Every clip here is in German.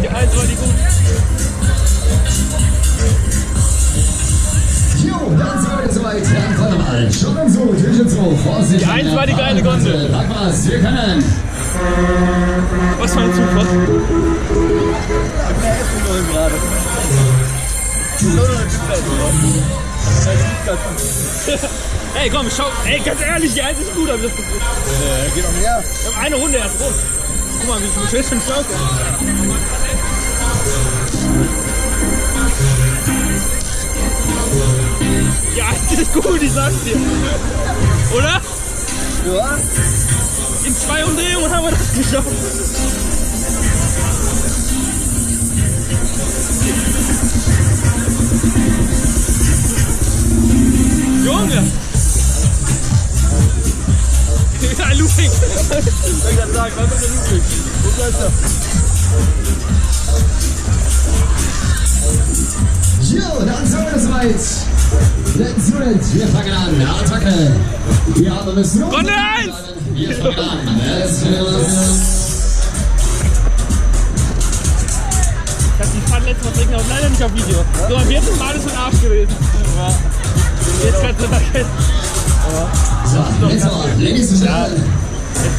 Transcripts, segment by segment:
Die 1 war die gut. Jo, dann sind wir soweit. Herren von der Wald. Schon so, Türchen zu. Vorsicht. Die 1 war die geile Gondel. Sag was, wir können. Was für ein Zufall. Ey, komm, schau. Ey, ganz ehrlich, die 1 ist gut, aber das ist gut. Geht noch mehr. Wir haben eine Runde erst rum. Guck mal, wie schön schon schlau. Ja, die ist gut, ich sag's dir. Oder? Ja. In 2 Umdrehungen haben wir das geschafft. Junge! Ein Looping! Ich wollte gerade sagen, was ist der Looping? Wo bleibt er? Jo, dann sind wir soweit. Let's do it. Wir fangen an. Attacke. Wir haben es nur. Runde 1! Wir fangen an. Ich hab die Fahrt letztes Mal trinken, aber leider nicht auf Video. So, am 4. Mal ist ein Arsch gewesen. Ja. Jetzt kannst du vergessen. So, jetzt aber. Ladies and Gentlemen.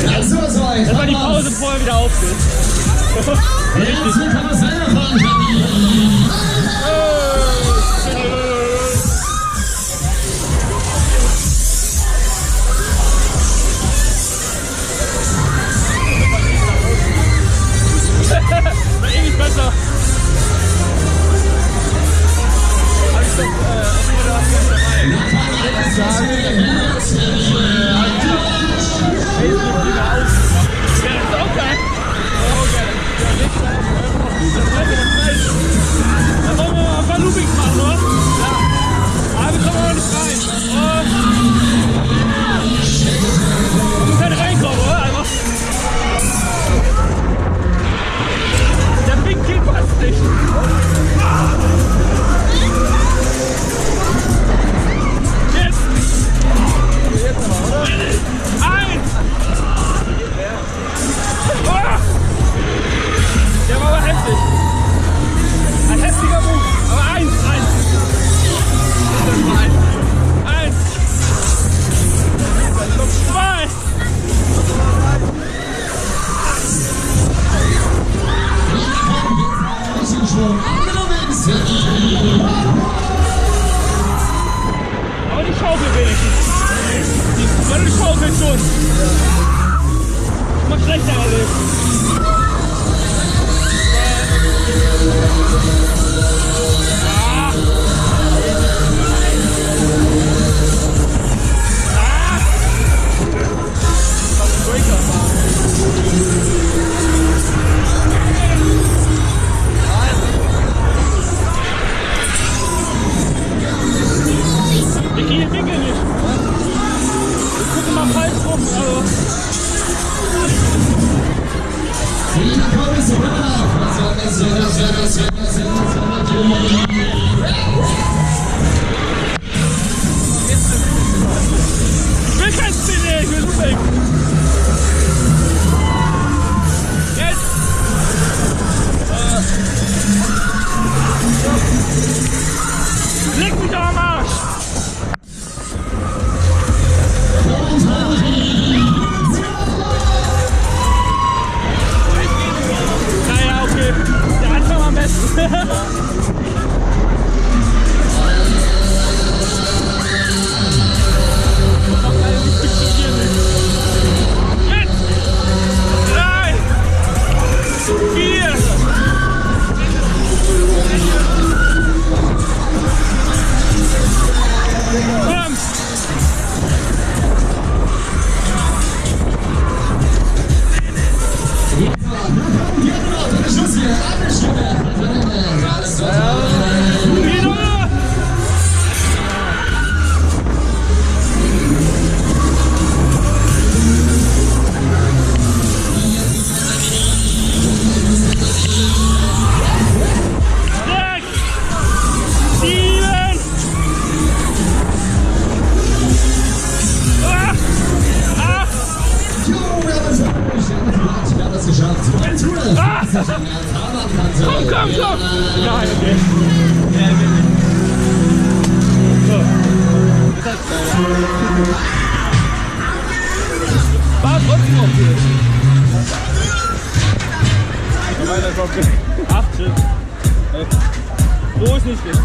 Dann sind wir soweit. Das war die Pause, bevor er wieder aufsteht. Jetzt kann man selber fahren. War ewig besser. Dann wollen wir mal ein paar Loopings machen, oder? Ja. Aber wir kommen auch nicht rein. Wir können reinkommen, oder? Einfach. Der Winkel passt nicht. Jetzt! Eins! Oh! Der war aber heftig. Ein heftiger Move. Aber eins. Eins. 2. Aber die Schaufel wenigstens. Die Schaufel schon. Immer schlechter erlebt. Wir gehen den Winkel nicht. Wir gucken mal falsch rum, also. Ich will kein CD, ich will Looping. Jetzt! Leg mich doch am Arsch! Naja, okay. Der Anfang am besten. Jetzt! 3! 4! 5! Wir haben es geschafft. Ah! Komm! Nein, okay. So. War trotzdem noch viel. Ach, shit. So ist nicht schlecht.